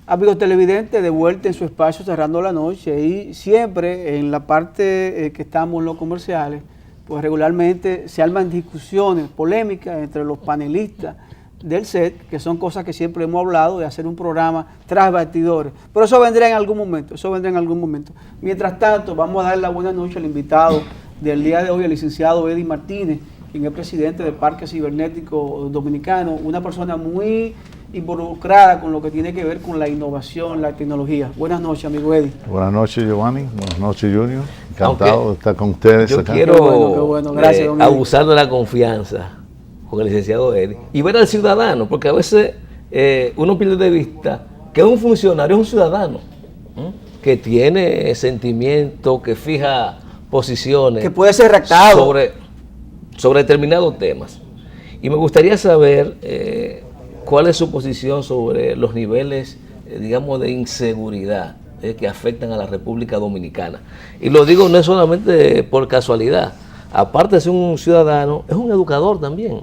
Amigos televidentes, de vuelta en su espacio Cerrando la Noche, y siempre en la parte que estamos en los comerciales, pues regularmente se arman discusiones, polémicas entre los panelistas del set, que son cosas que siempre hemos hablado de hacer un programa tras bastidores, pero eso vendrá en algún momento, Mientras tanto, vamos a dar la buena noche al invitado del día de hoy, el licenciado Eddie Martínez, quien es presidente del Parque Cibernético Dominicano, una persona muy involucrada con lo que tiene que ver con la innovación, la tecnología. Buenas noches, amigo Eddie. Buenas noches, Giovanni. Buenas noches, Junior. Encantado de estar con ustedes yo acá. Quiero qué bueno. Gracias, don abusar de la confianza con el licenciado Eddie y ver al ciudadano, porque a veces uno pierde de vista que un funcionario es un ciudadano, que tiene sentimiento, que fija posiciones, que puede ser redactado sobre determinados temas. Y me gustaría saber cuál es su posición sobre los niveles, digamos, de inseguridad que afectan a la República Dominicana. Y lo digo no es solamente por casualidad. Aparte de ser un ciudadano, es un educador también,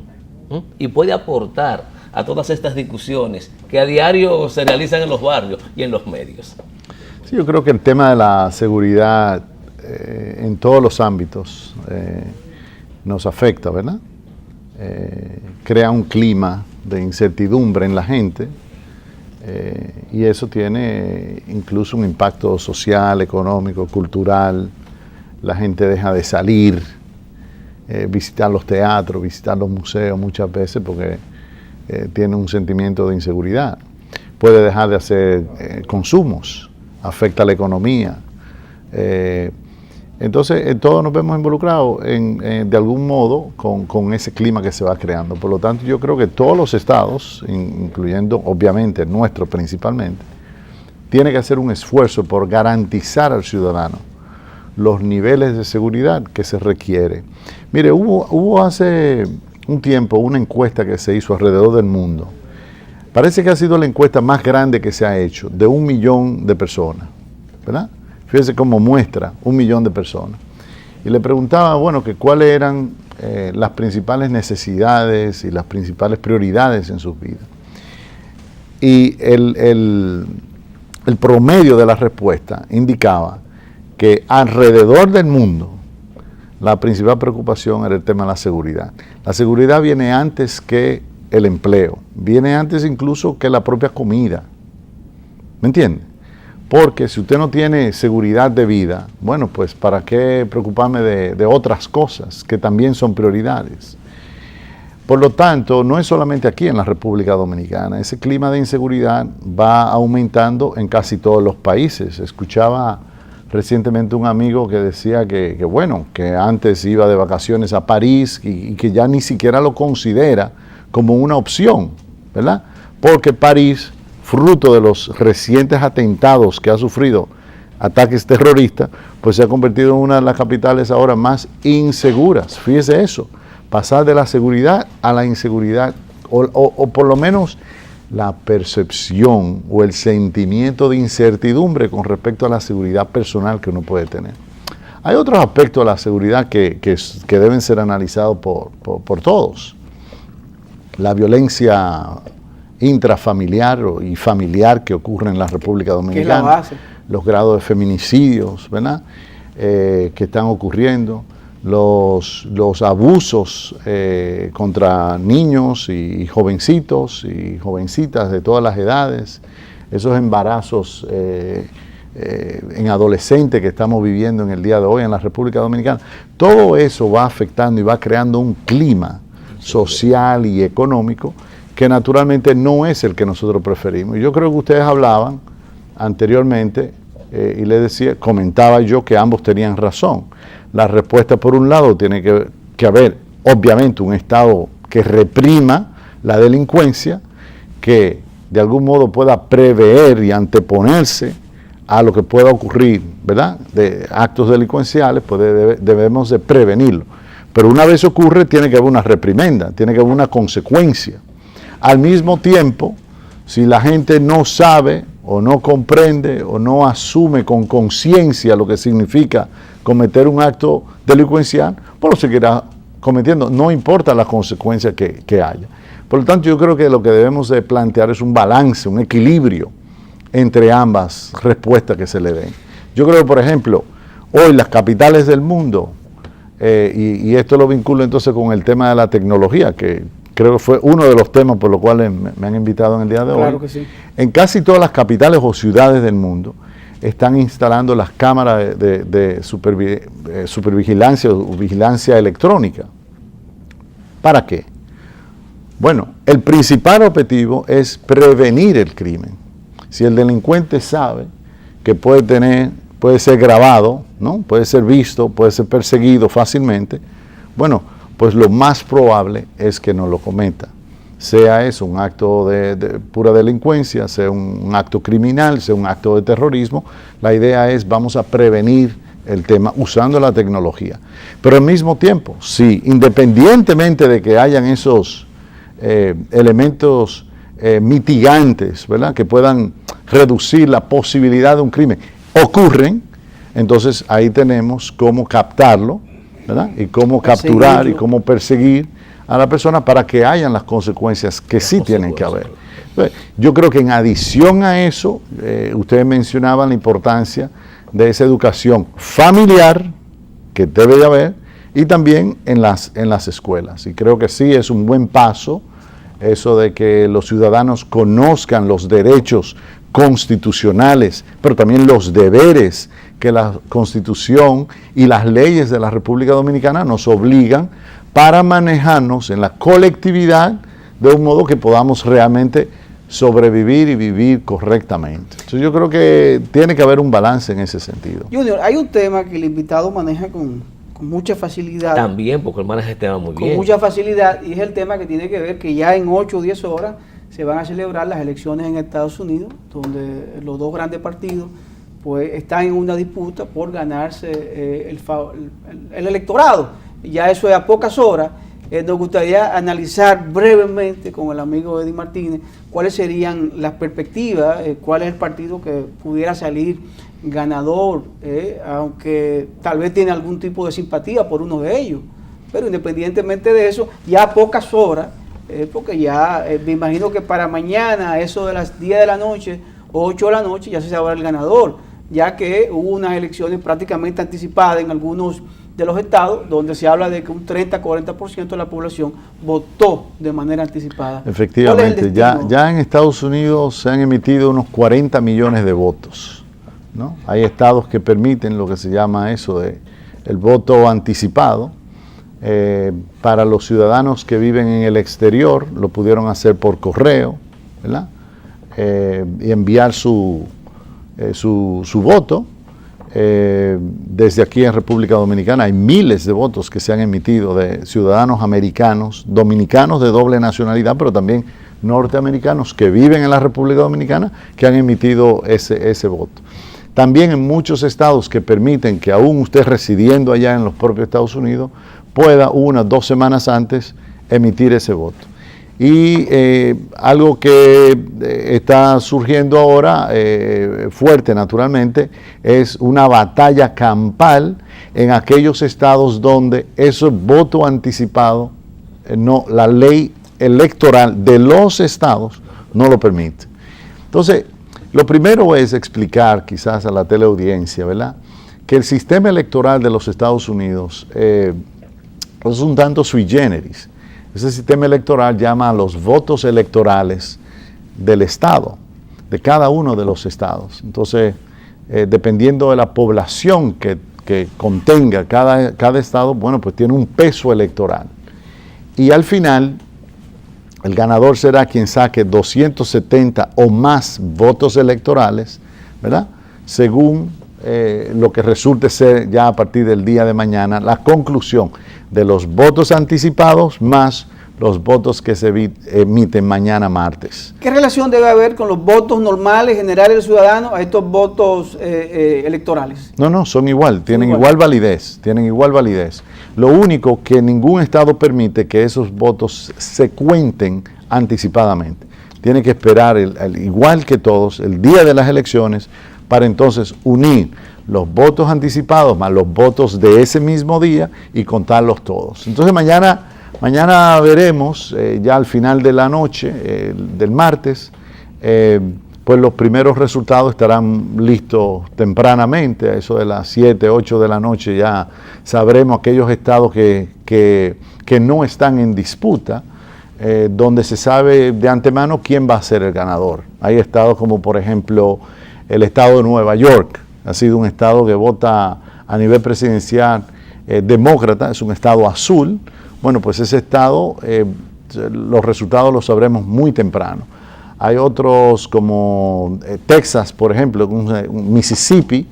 y puede aportar a todas estas discusiones que a diario se realizan en los barrios y en los medios. Sí, yo creo que el tema de la seguridad en todos los ámbitos nos afecta, ¿verdad? Crea un clima de incertidumbre en la gente, y eso tiene incluso un impacto social, económico, cultural. La gente deja de salir, visitar los teatros, visitar los museos muchas veces porque tiene un sentimiento de inseguridad. Puede dejar de hacer consumos, afecta la economía. Entonces, todos nos vemos involucrados de algún modo con ese clima que se va creando. Por lo tanto, yo creo que todos los estados, incluyendo obviamente el nuestro principalmente, tienen que hacer un esfuerzo por garantizar al ciudadano los niveles de seguridad que se requiere. Mire, hubo hace un tiempo una encuesta que se hizo alrededor del mundo. Parece que ha sido la encuesta más grande que se ha hecho, de 1 millón de personas, ¿verdad? Fíjese cómo muestra 1 millón de personas. Y le preguntaba, bueno, que cuáles eran las principales necesidades y las principales prioridades en sus vidas. Y el promedio de la respuesta indicaba que alrededor del mundo la principal preocupación era el tema de la seguridad. La seguridad viene antes que el empleo, viene antes incluso que la propia comida. ¿Me entiende? Porque si usted no tiene seguridad de vida, bueno, pues ¿para qué preocuparme de otras cosas que también son prioridades? Por lo tanto, no es solamente aquí en la República Dominicana, ese clima de inseguridad va aumentando en casi todos los países. Escuchaba recientemente un amigo que decía que antes iba de vacaciones a París y que ya ni siquiera lo considera como una opción, ¿verdad? Porque París, fruto de los recientes atentados que ha sufrido, ataques terroristas, pues se ha convertido en una de las capitales ahora más inseguras. Fíjese eso, pasar de la seguridad a la inseguridad, o por lo menos la percepción o el sentimiento de incertidumbre con respecto a la seguridad personal que uno puede tener. Hay otros aspectos de la seguridad que deben ser analizados por todos. La violencia intrafamiliar y familiar que ocurre en la República Dominicana, que es la base. Los grados de feminicidios, ¿verdad? Que están ocurriendo, los abusos contra niños y jovencitos y jovencitas de todas las edades, esos embarazos en adolescentes que estamos viviendo en el día de hoy en la República Dominicana. Todo eso va afectando y va creando un clima social y económico que naturalmente no es el que nosotros preferimos. Yo creo que ustedes hablaban anteriormente y comentaba yo que ambos tenían razón. La respuesta, por un lado, tiene que haber, obviamente, un Estado que reprima la delincuencia, que de algún modo pueda prever y anteponerse a lo que pueda ocurrir, ¿verdad?, de actos delincuenciales, pues debemos de prevenirlo. Pero una vez ocurre, tiene que haber una reprimenda, tiene que haber una consecuencia. Al mismo tiempo, si la gente no sabe o no comprende o no asume con conciencia lo que significa cometer un acto delincuencial, pues lo seguirá cometiendo, no importa las consecuencias que haya. Por lo tanto, yo creo que lo que debemos de plantear es un balance, un equilibrio entre ambas respuestas que se le den. Yo creo, por ejemplo, hoy las capitales del mundo, y esto lo vinculo entonces con el tema de la tecnología, que creo que fue uno de los temas por los cuales me han invitado en el día de hoy. Claro que sí. En casi todas las capitales o ciudades del mundo están instalando las cámaras de supervigilancia o vigilancia electrónica. ¿Para qué? Bueno, el principal objetivo es prevenir el crimen. Si el delincuente sabe que puede ser grabado, ¿no? Puede ser visto, puede ser perseguido fácilmente, bueno, pues lo más probable es que no lo cometa. Sea eso un acto de pura delincuencia, sea un acto criminal, sea un acto de terrorismo, la idea es vamos a prevenir el tema usando la tecnología. Pero al mismo tiempo, sí, independientemente de que hayan esos elementos mitigantes, ¿verdad?, que puedan reducir la posibilidad de un crimen, ocurren, entonces ahí tenemos cómo captarlo, ¿verdad?, y cómo capturar y cómo perseguir a la persona para que hayan las consecuencias que sí tienen que haber. Entonces, yo creo que en adición a eso, ustedes mencionaban la importancia de esa educación familiar que debe de haber y también en las escuelas. Y creo que sí es un buen paso eso de que los ciudadanos conozcan los derechos constitucionales, pero también los deberes que la Constitución y las leyes de la República Dominicana nos obligan para manejarnos en la colectividad de un modo que podamos realmente sobrevivir y vivir correctamente. Entonces yo creo que tiene que haber un balance en ese sentido. Junior, hay un tema que el invitado maneja con mucha facilidad. También, porque él maneja este tema muy bien. Con mucha facilidad, y es el tema que tiene que ver que ya en 8 o 10 horas se van a celebrar las elecciones en Estados Unidos, donde los dos grandes partidos pues están en una disputa por ganarse el electorado. Ya eso es a pocas horas. Nos gustaría analizar brevemente con el amigo Eddie Martínez cuáles serían las perspectivas, cuál es el partido que pudiera salir ganador, aunque tal vez tiene algún tipo de simpatía por uno de ellos. Pero independientemente de eso, ya a pocas horas, porque ya me imagino que para mañana, eso de las 10 de la noche, 8 de la noche, ya se sabrá el ganador, ya que hubo unas elecciones prácticamente anticipadas en algunos de los estados, donde se habla de que un 30-40% de la población votó de manera anticipada. Efectivamente, ya en Estados Unidos se han emitido unos 40 millones de votos, ¿no? Hay estados que permiten lo que se llama eso de el voto anticipado. Para los ciudadanos que viven en el exterior, lo pudieron hacer por correo, ¿verdad? Y enviar su voto. Desde aquí en República Dominicana hay miles de votos que se han emitido de ciudadanos americanos, dominicanos de doble nacionalidad, pero también norteamericanos que viven en la República Dominicana que han emitido ese voto. También en muchos estados que permiten que aún usted residiendo allá en los propios Estados Unidos pueda 1 o 2 semanas antes emitir ese voto. Y algo que está surgiendo ahora, fuerte naturalmente, es una batalla campal en aquellos estados donde ese voto anticipado, la ley electoral de los estados no lo permite. Entonces, lo primero es explicar quizás a la teleaudiencia, ¿verdad?, que el sistema electoral de los Estados Unidos es un tanto sui generis. Ese sistema electoral llama a los votos electorales del Estado, de cada uno de los estados. Entonces, dependiendo de la población que contenga cada estado, bueno, pues tiene un peso electoral. Y al final, el ganador será quien saque 270 o más votos electorales, ¿verdad?, según lo que resulte ser ya a partir del día de mañana la conclusión de los votos anticipados más los votos que se emiten mañana martes. ¿Qué relación debe haber con los votos normales, generales del ciudadano, a estos votos electorales? No, son igual, tienen igual validez. Lo único que ningún estado permite que esos votos se cuenten anticipadamente. Tiene que esperar, igual que todos, el día de las elecciones para entonces unir los votos anticipados más los votos de ese mismo día y contarlos todos. Entonces mañana veremos, ya al final de la noche, del martes, pues los primeros resultados estarán listos tempranamente, a eso de las 7, 8 de la noche ya sabremos aquellos estados que no están en disputa, donde se sabe de antemano quién va a ser el ganador. Hay estados como por ejemplo el estado de Nueva York, ha sido un estado que vota a nivel presidencial demócrata, es un estado azul. Bueno, pues ese estado, los resultados los sabremos muy temprano. Hay otros como Texas, por ejemplo, Mississippi,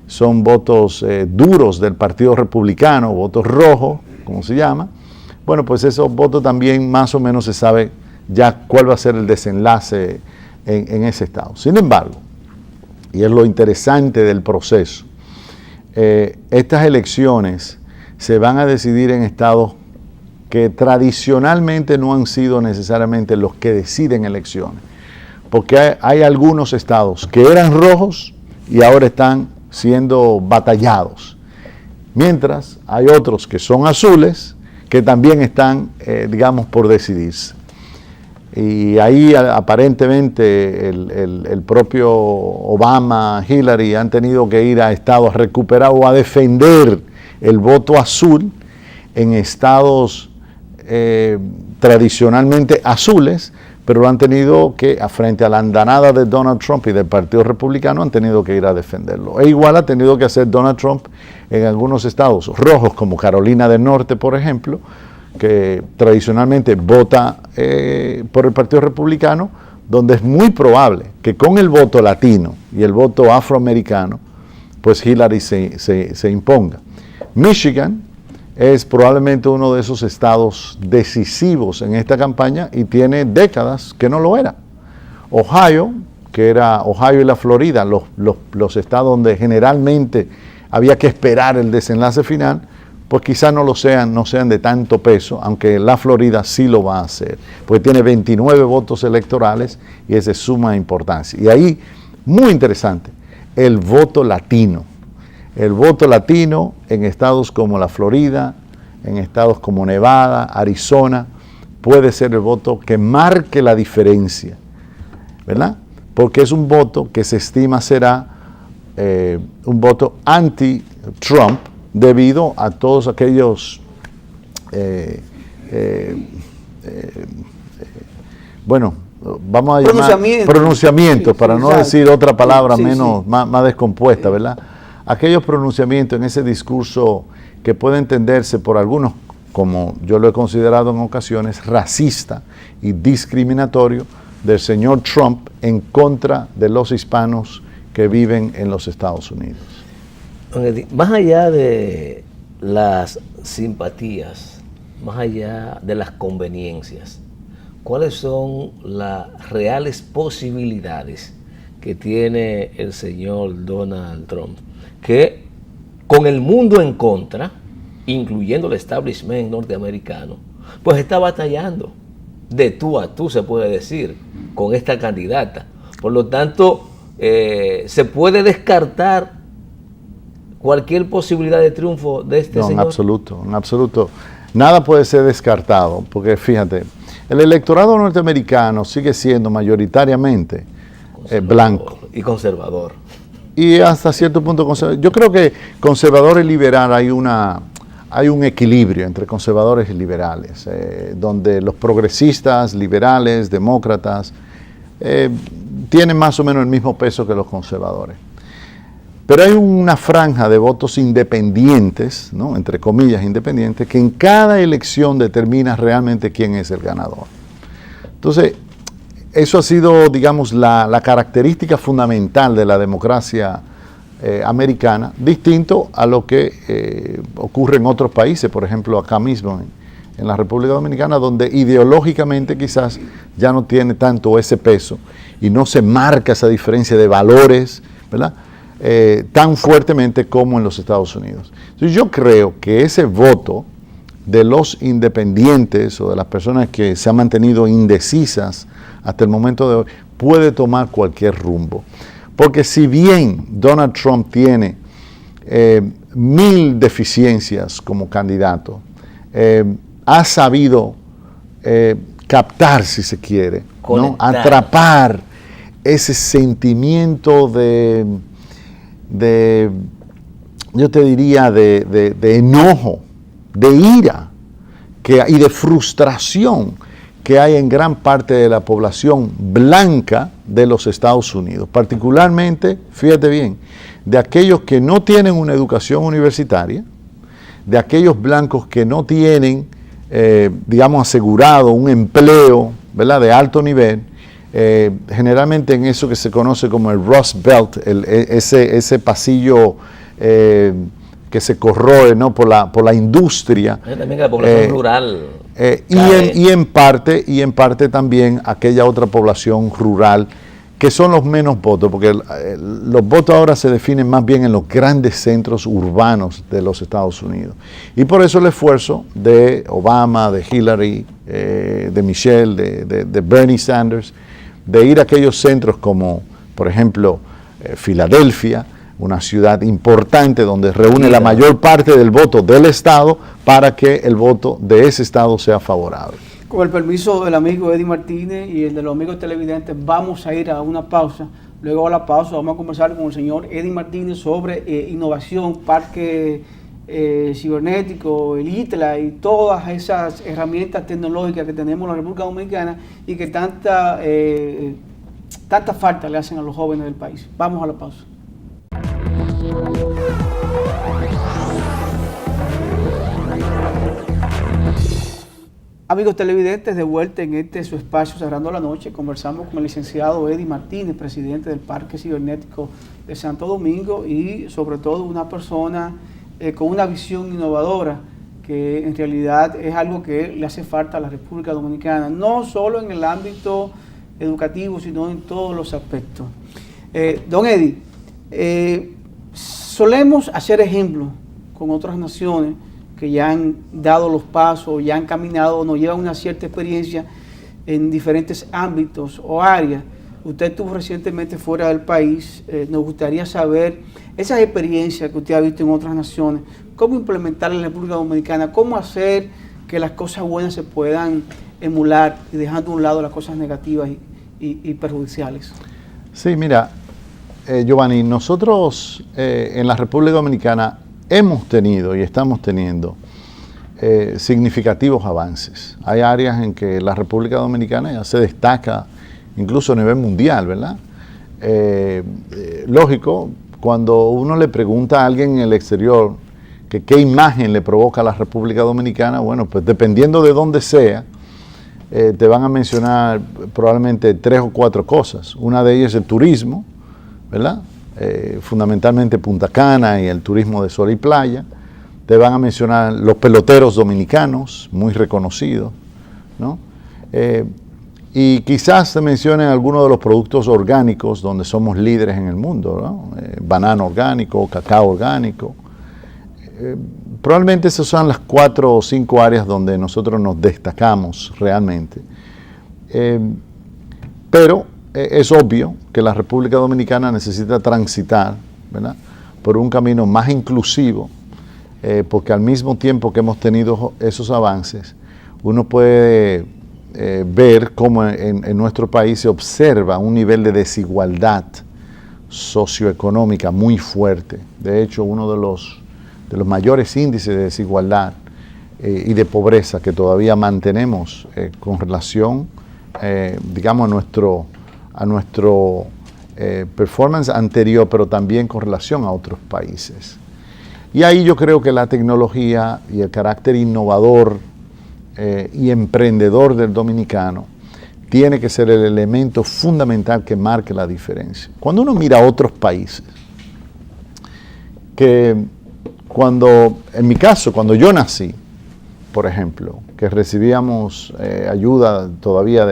son votos duros del Partido Republicano, votos rojos, como se llama. Bueno, pues esos votos también más o menos se sabe ya cuál va a ser el desenlace en ese estado. Sin embargo, y es lo interesante del proceso, estas elecciones se van a decidir en estados que tradicionalmente no han sido necesariamente los que deciden elecciones, porque hay algunos estados que eran rojos y ahora están siendo batallados, mientras hay otros que son azules que también están, digamos, por decidirse. Y ahí aparentemente el propio Obama, Hillary han tenido que ir a estados a recuperar o a defender el voto azul en estados tradicionalmente azules, pero lo han tenido que, frente a la andanada de Donald Trump y del Partido Republicano, han tenido que ir a defenderlo. E igual ha tenido que hacer Donald Trump en algunos estados rojos, como Carolina del Norte, por ejemplo, que tradicionalmente vota por el Partido Republicano, donde es muy probable que con el voto latino y el voto afroamericano, pues Hillary se imponga. Michigan es probablemente uno de esos estados decisivos en esta campaña y tiene décadas que no lo era. Ohio, que era Ohio y la Florida, los estados donde generalmente había que esperar el desenlace final, pues quizás no sean de tanto peso, aunque la Florida sí lo va a hacer, porque tiene 29 votos electorales y es de suma importancia. Y ahí, muy interesante, el voto latino. El voto latino en estados como la Florida, en estados como Nevada, Arizona, puede ser el voto que marque la diferencia, ¿verdad? Porque es un voto que se estima será un voto anti-Trump debido a todos aquellos, bueno, vamos a llamar pronunciamientos, para no decir otra palabra más descompuesta, ¿verdad? Aquellos pronunciamientos en ese discurso que puede entenderse por algunos, como yo lo he considerado en ocasiones, racista y discriminatorio del señor Trump en contra de los hispanos que viven en los Estados Unidos. Más allá de las simpatías, más allá de las conveniencias, ¿cuáles son las reales posibilidades que tiene el señor Donald Trump, que con el mundo en contra, incluyendo el establishment norteamericano, pues está batallando de tú a tú, se puede decir, con esta candidata? Por lo tanto, se puede descartar cualquier posibilidad de triunfo de este señor. En absoluto. Nada puede ser descartado, porque fíjate, el electorado norteamericano sigue siendo mayoritariamente blanco. Y conservador. Y hasta cierto punto conservador. Yo creo que conservador y liberal hay un equilibrio entre conservadores y liberales, donde los progresistas, liberales, demócratas, tienen más o menos el mismo peso que los conservadores. Pero hay una franja de votos independientes, ¿no?, entre comillas independientes, que en cada elección determina realmente quién es el ganador. Entonces, eso ha sido, digamos, la característica fundamental de la democracia americana, distinto a lo que ocurre en otros países, por ejemplo, acá mismo en la República Dominicana, donde ideológicamente quizás ya no tiene tanto ese peso y no se marca esa diferencia de valores, ¿verdad?, tan fuertemente como en los Estados Unidos. Entonces yo creo que ese voto de los independientes o de las personas que se han mantenido indecisas hasta el momento de hoy puede tomar cualquier rumbo. Porque si bien Donald Trump tiene 1000 deficiencias como candidato, ha sabido captar, si se quiere, ¿no?, atrapar ese sentimiento yo te diría, de enojo, de ira y de frustración que hay en gran parte de la población blanca de los Estados Unidos, particularmente, fíjate bien, de aquellos que no tienen una educación universitaria, de aquellos blancos que no tienen, digamos, asegurado un empleo, ¿verdad?, de alto nivel, generalmente en eso que se conoce como el Rust Belt, ese pasillo que se corroe, ¿no?, por la industria. También la población rural. Y en parte también aquella otra población rural que son los menos votos, porque los votos ahora se definen más bien en los grandes centros urbanos de los Estados Unidos. Y por eso el esfuerzo de Obama, de Hillary, de Michelle, de Bernie Sanders, de ir a aquellos centros como, por ejemplo, Filadelfia, una ciudad importante donde reúne la mayor parte del voto del Estado para que el voto de ese Estado sea favorable. Con el permiso del amigo Eddie Martínez y el de los amigos televidentes, vamos a ir a una pausa. Luego a la pausa vamos a conversar con el señor Eddie Martínez sobre innovación, parque cibernético, el ITLA y todas esas herramientas tecnológicas que tenemos en la República Dominicana y que tanta falta le hacen a los jóvenes del país. Vamos a la pausa. Amigos televidentes, de vuelta en su espacio Cerrando la Noche, conversamos con el licenciado Eddie Martínez, presidente del Parque Cibernético de Santo Domingo y sobre todo una persona con una visión innovadora que en realidad es algo que le hace falta a la República Dominicana, no solo en el ámbito educativo, sino en todos los aspectos. Don Eddie, solemos hacer ejemplos con otras naciones que ya han dado los pasos, ya han caminado, nos llevan una cierta experiencia en diferentes ámbitos o áreas. Usted estuvo recientemente fuera del país, nos gustaría saber esas experiencias que usted ha visto en otras naciones, cómo implementar en la República Dominicana, cómo hacer que las cosas buenas se puedan emular y dejando a un lado las cosas negativas y perjudiciales. Sí, mira, Giovanni, nosotros en la República Dominicana hemos tenido y estamos teniendo significativos avances. Hay áreas en que la República Dominicana ya se destaca incluso a nivel mundial, ¿verdad? Lógico, cuando uno le pregunta a alguien en el exterior que qué imagen le provoca a la República Dominicana, bueno, pues dependiendo de dónde sea, te van a mencionar probablemente 3 o 4 cosas. Una de ellas es el turismo, ¿verdad? Fundamentalmente Punta Cana y el turismo de sol y playa. Te van a mencionar los peloteros dominicanos, muy reconocidos, ¿no? Y quizás te mencionen algunos de los productos orgánicos donde somos líderes en el mundo, ¿no? Banano orgánico, cacao orgánico. Probablemente esas son las 4 o 5 áreas donde nosotros nos destacamos realmente. Pero es obvio que la República Dominicana necesita transitar, ¿verdad?, por un camino más inclusivo, porque al mismo tiempo que hemos tenido esos avances, uno puede ver cómo en nuestro país se observa un nivel de desigualdad socioeconómica muy fuerte. De hecho, uno de los mayores índices de desigualdad y de pobreza que todavía mantenemos con relación, digamos, a nuestro performance anterior, pero también con relación a otros países. Y ahí yo creo que la tecnología y el carácter innovador y emprendedor del dominicano tiene que ser el elemento fundamental que marque la diferencia. Cuando uno mira a otros países, que en mi caso, cuando yo nací, por ejemplo, que recibíamos ayuda todavía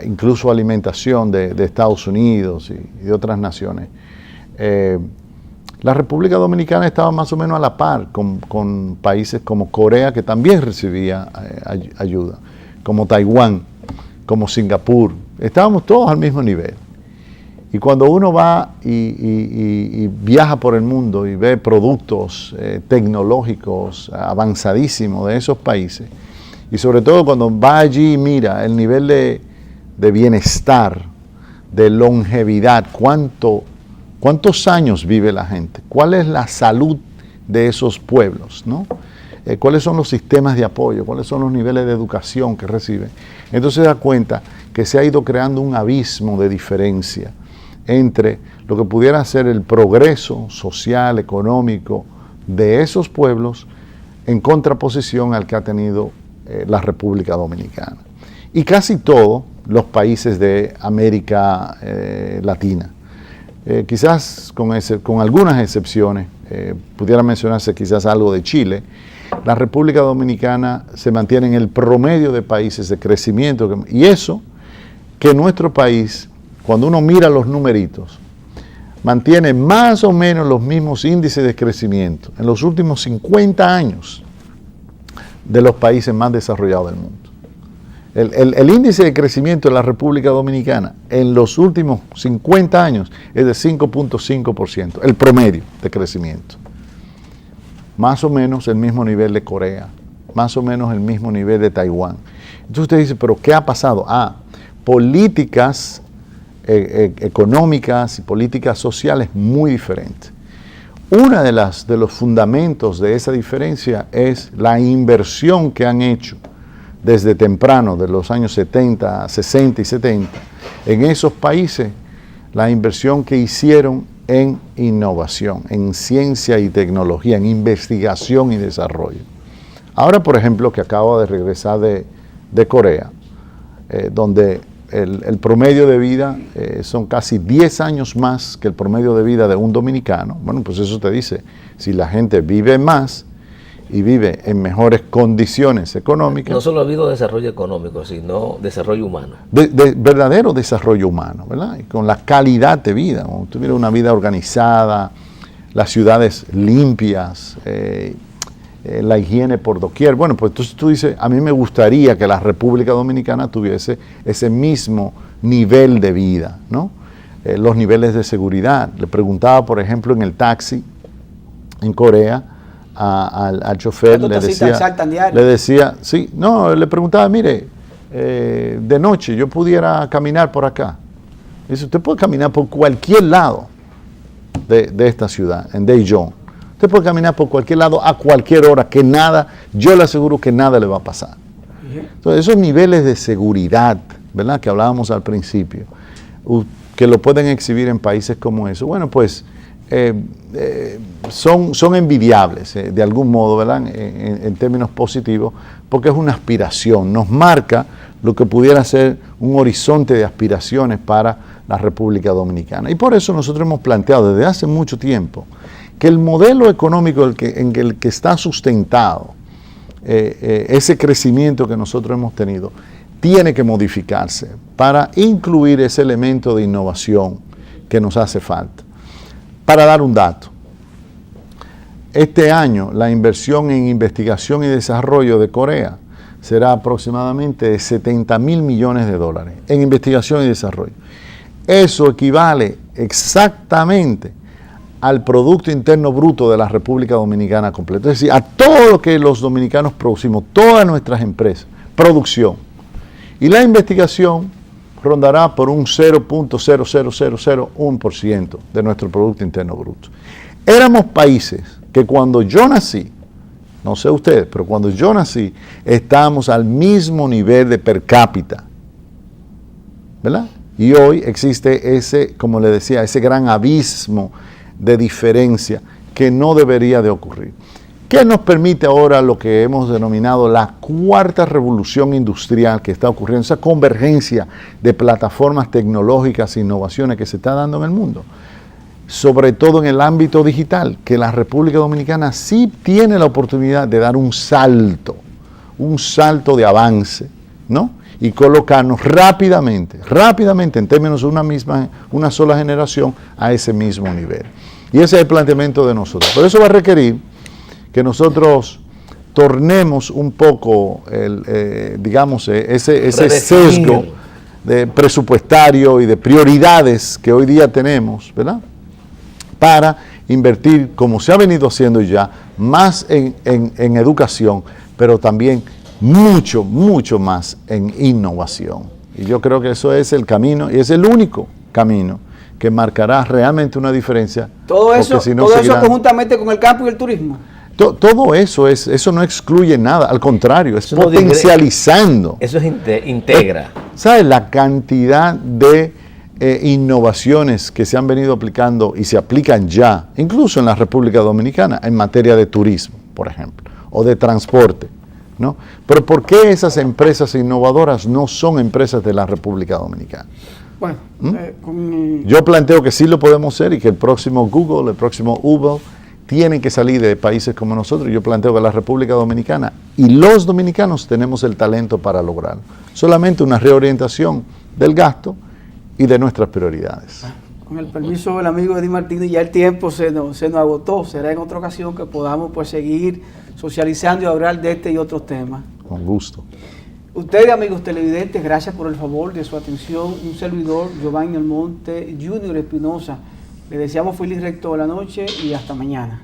incluso alimentación de Estados Unidos y de otras naciones, la República Dominicana estaba más o menos a la par con países como Corea, que también recibía ayuda, como Taiwán, como Singapur. Estábamos todos al mismo nivel. Y cuando uno va y viaja por el mundo y ve productos tecnológicos avanzadísimos de esos países, y sobre todo cuando va allí y mira el nivel de bienestar de longevidad, cuántos años vive la gente, cuál es la salud de esos pueblos, ¿no? Cuáles son los sistemas de apoyo, cuáles son los niveles de educación que reciben. Entonces se da cuenta que se ha ido creando un abismo de diferencia entre lo que pudiera ser el progreso social, económico de esos pueblos en contraposición al que ha tenido la República Dominicana. Y casi todos los países de América Latina. Quizás con algunas excepciones, pudiera mencionarse quizás algo de Chile, la República Dominicana se mantiene en el promedio de países de crecimiento, y eso que nuestro país, cuando uno mira los numeritos, mantiene más o menos los mismos índices de crecimiento en los últimos 50 años de los países más desarrollados del mundo. El índice de crecimiento de la República Dominicana en los últimos 50 años es de 5.5%, el promedio de crecimiento. Más o menos el mismo nivel de Corea, más o menos el mismo nivel de Taiwán. Entonces usted dice, ¿pero qué ha pasado? Políticas económicas y políticas sociales muy diferentes. Uno de los fundamentos de esa diferencia es la inversión que han hecho desde temprano, de los años 70, 60 y 70, en esos países, la inversión que hicieron en innovación, en ciencia y tecnología, en investigación y desarrollo. Ahora, por ejemplo, que acabo de regresar de Corea, donde el promedio de vida son casi 10 años más que el promedio de vida de un dominicano. Bueno, pues eso te dice, si la gente vive más y vive en mejores condiciones económicas. No solo ha habido desarrollo económico, sino desarrollo humano. Verdadero desarrollo humano, ¿verdad? Y con la calidad de vida, como tuviera una vida organizada, las ciudades limpias, la higiene por doquier. Bueno, pues entonces tú dices, a mí me gustaría que la República Dominicana tuviese ese mismo nivel de vida, ¿no? Los niveles de seguridad. Le preguntaba, por ejemplo, en el taxi en Corea, al chofer, le preguntaba, mire, de noche yo pudiera caminar por acá. Dice, usted puede caminar por cualquier lado de esta ciudad, en Daejeon. Usted puede caminar por cualquier lado a cualquier hora, que nada, yo le aseguro que nada le va a pasar. Entonces, esos niveles de seguridad, ¿verdad?, que hablábamos al principio, que lo pueden exhibir en países como eso, bueno, pues son envidiables, de algún modo, ¿verdad?, en términos positivos, porque es una aspiración, nos marca lo que pudiera ser un horizonte de aspiraciones para la República Dominicana. Y por eso nosotros hemos planteado desde hace mucho tiempo que el modelo económico en el que está sustentado ese crecimiento que nosotros hemos tenido tiene que modificarse para incluir ese elemento de innovación que nos hace falta. Para dar un dato, este año la inversión en investigación y desarrollo de Corea será aproximadamente de 70.000 millones de dólares en investigación y desarrollo. Eso equivale exactamente al Producto Interno Bruto de la República Dominicana completo. Es decir, a todo lo que los dominicanos producimos, todas nuestras empresas, producción. Y la investigación rondará por un 0.00001% de nuestro Producto Interno Bruto. Éramos países que cuando yo nací, no sé ustedes, pero cuando yo nací, estábamos al mismo nivel de per cápita, ¿verdad? Y hoy existe ese, como le decía, ese gran abismo de diferencia que no debería de ocurrir. ¿Qué nos permite ahora lo que hemos denominado la cuarta revolución industrial que está ocurriendo, esa convergencia de plataformas tecnológicas e innovaciones que se está dando en el mundo? Sobre todo en el ámbito digital, que la República Dominicana sí tiene la oportunidad de dar un salto de avance, ¿no? Y colocarnos rápidamente, en términos de una sola generación, a ese mismo nivel. Y ese es el planteamiento de nosotros. Por eso va a requerir que nosotros tornemos un poco, ese sesgo de presupuestario y de prioridades que hoy día tenemos, ¿verdad?, para invertir, como se ha venido haciendo ya, más en educación, pero también mucho más en innovación. Y yo creo que eso es el camino y es el único camino que marcará realmente una diferencia. Todo porque eso, si no todo eso seguirán- conjuntamente con el campo y el turismo. todo eso eso no excluye nada, al contrario, es Eso no potencializando. Eso es integra. ¿Sabes la cantidad de innovaciones que se han venido aplicando y se aplican ya, incluso en la República Dominicana, en materia de turismo, por ejemplo, o de transporte, ¿no? Pero ¿por qué esas empresas innovadoras no son empresas de la República Dominicana? Bueno, Yo planteo que sí lo podemos hacer y que el próximo Google, el próximo Uber, tienen que salir de países como nosotros. Yo planteo que la República Dominicana y los dominicanos tenemos el talento para lograrlo. Solamente una reorientación del gasto y de nuestras prioridades. con el permiso del amigo Eddie Martínez, ya el tiempo se nos agotó. Será en otra ocasión que podamos pues seguir socializando y hablar de este y otros temas. Con gusto. Ustedes, amigos televidentes, gracias por el favor de su atención. Un servidor, Giovanni Almonte Junior Espinosa. Les deseamos feliz resto de la noche y hasta mañana.